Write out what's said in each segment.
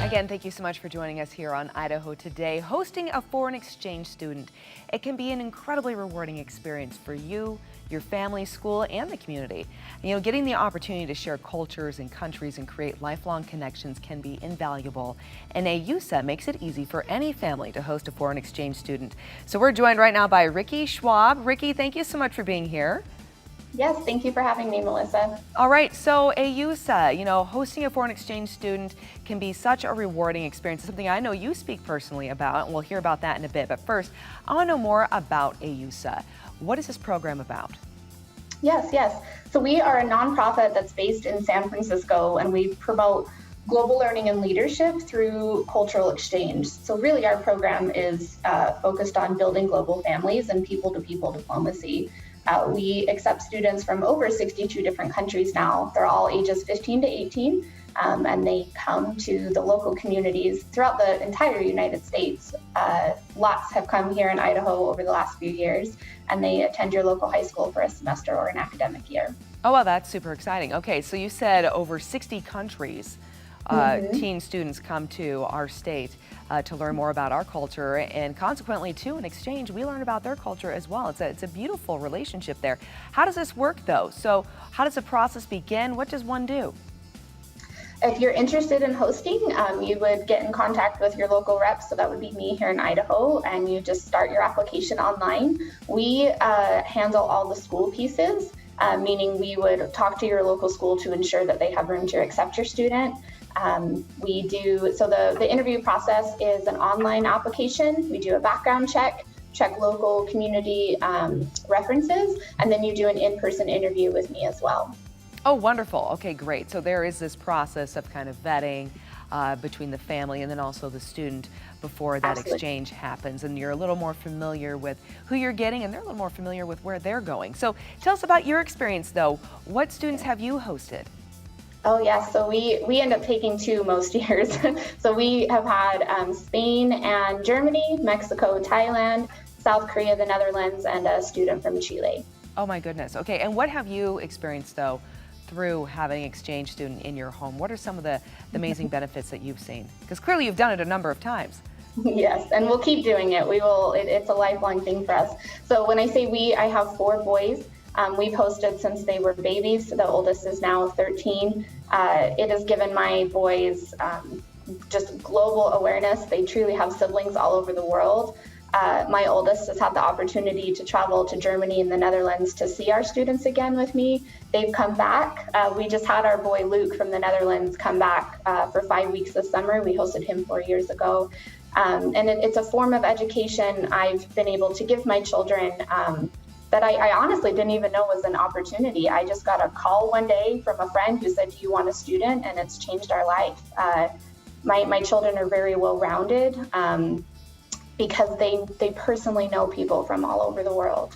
Again, thank you so much for joining us here on Idaho Today. Hosting a foreign exchange student, it can be an incredibly rewarding experience for you, your family, school, and the community. Getting the opportunity to share cultures and countries and create lifelong connections can be invaluable. And Ayusa makes it easy for any family to host a foreign exchange student. So we're joined right now by Ricky Schwab. Ricky, thank you so much for being here. Yes, thank you for having me, Melissa. All right, so Ayusa, hosting a foreign exchange student can be such a rewarding experience. It's something I know you speak personally about, and we'll hear about that in a bit. But first, I want to know more about Ayusa. What is this program about? Yes. So we are a nonprofit that's based in San Francisco, and we promote global learning and leadership through cultural exchange. So really our program is focused on building global families and people-to-people diplomacy. We accept students from over 62 different countries now. They're all ages 15 to 18, and they come to the local communities throughout the entire United States. Lots have come here in Idaho over the last few years, and they attend your local high school for a semester or an academic year. Oh, well, that's super exciting. Okay, so you said over 60 countries. Teen students come to our state to learn more about our culture, and consequently, too, in exchange, we learn about their culture as well. It's a beautiful relationship there. How does this work, though? So how does the process begin? What does one do? If you're interested in hosting, you would get in contact with your local rep, so that would be me here in Idaho, and you just start your application online. We handle all the school pieces, meaning we would talk to your local school to ensure that they have room to accept your student. The interview process is an online application. We do a background check local community references, and then you do an in-person interview with me as well. Oh, wonderful. Okay, great. So there is this process of kind of vetting between the family and then also the student before that exchange happens, and you're a little more familiar with who you're getting, and they're a little more familiar with where they're going. So tell us about your experience, though. What students have you hosted? Oh, yes. So we end up taking two most years. So we have had Spain and Germany, Mexico, Thailand, South Korea, the Netherlands, and a student from Chile. Oh, my goodness. Okay. And what have you experienced, though, through having an exchange student in your home? What are some of the amazing benefits that you've seen? Because clearly you've done it a number of times. Yes, and we'll keep doing it. It's a lifelong thing for us. So when I say we, I have 4 boys. We've hosted since they were babies. The oldest is now 13. It has given my boys just global awareness. They truly have siblings all over the world. My oldest has had the opportunity to travel to Germany and the Netherlands to see our students again with me. They've come back. We just had our boy Luke from the Netherlands come back for 5 weeks this summer. We hosted him 4 years ago. And it's a form of education I've been able to give my children that I honestly didn't even know was an opportunity. I just got a call one day from a friend who said, "Do you want a student?" And it's changed our life. My children are very well-rounded because they personally know people from all over the world.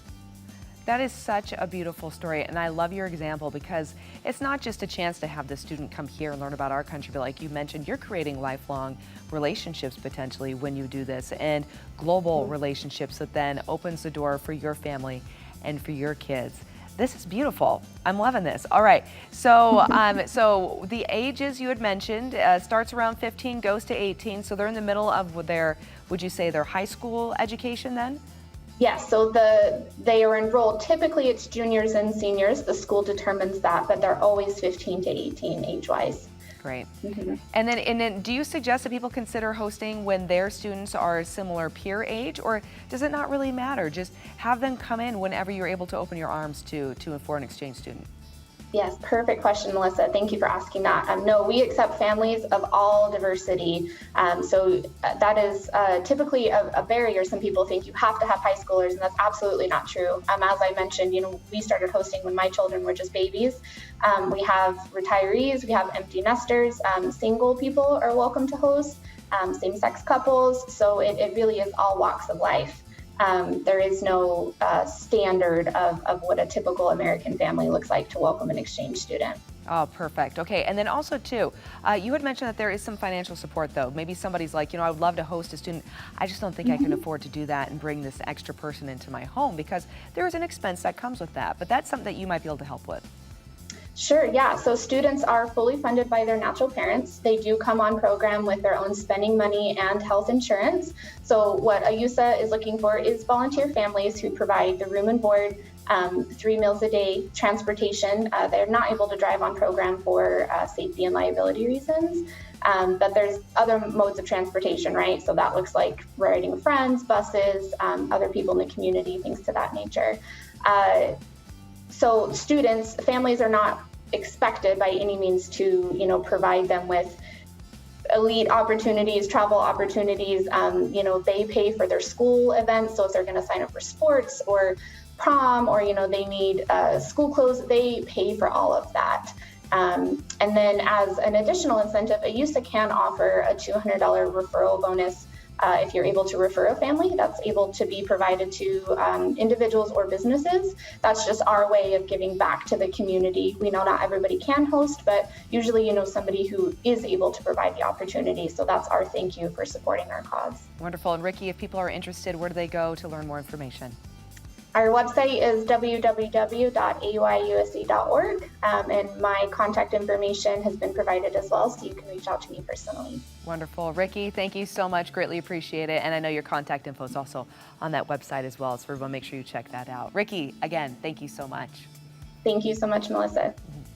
That is such a beautiful story, and I love your example because it's not just a chance to have the student come here and learn about our country, but like you mentioned, you're creating lifelong relationships potentially when you do this, and global relationships that then opens the door for your family and for your kids. This is beautiful. I'm loving this. All right, so so the ages you had mentioned starts around 15, goes to 18, so they're in the middle of their, would you say, their high school education then? Yes, so they are enrolled, typically it's juniors and seniors, the school determines that, but they're always 15 to 18 age-wise. Great. And then do you suggest that people consider hosting when their students are a similar peer age, or does it not really matter? Just have them come in whenever you're able to open your arms to a foreign exchange student. Yes, perfect question, Melissa. Thank you for asking that. No, we accept families of all diversity. So that is typically a barrier. Some people think you have to have high schoolers, and that's absolutely not true. As I mentioned, we started hosting when my children were just babies. We have retirees, we have empty nesters, single people are welcome to host, same-sex couples. So it really is all walks of life. There is no standard of what a typical American family looks like to welcome an exchange student. Oh, perfect. Okay, and then also too, you had mentioned that there is some financial support though. Maybe somebody's like, I would love to host a student. I just don't think I can afford to do that and bring this extra person into my home, because there is an expense that comes with that. But that's something that you might be able to help with. Sure, yeah. So students are fully funded by their natural parents. They do come on program with their own spending money and health insurance. So what Ayusa is looking for is volunteer families who provide the room and board, 3 meals a day, transportation. They're not able to drive on program for safety and liability reasons. But there's other modes of transportation, right? So that looks like riding with friends, buses, other people in the community, things to that nature. So students, families are not expected by any means to, provide them with elite opportunities, travel opportunities. They pay for their school events. So if they're going to sign up for sports or prom, or, they need school clothes, they pay for all of that. And then as an additional incentive, Ayusa can offer a $200 referral bonus if you're able to refer a family. That's able to be provided to individuals or businesses. That's just our way of giving back to the community. We know not everybody can host, but usually somebody who is able to provide the opportunity. So that's our thank you for supporting our cause. Wonderful. And Ricky, if people are interested, where do they go to learn more information? Our website is www.ayuiusa.org, and my contact information has been provided as well, so you can reach out to me personally. Wonderful. Ricky, thank you so much. Greatly appreciate it. And I know your contact info is also on that website as well, so everyone make sure you check that out. Ricky, again, thank you so much. Thank you so much, Melissa. Mm-hmm.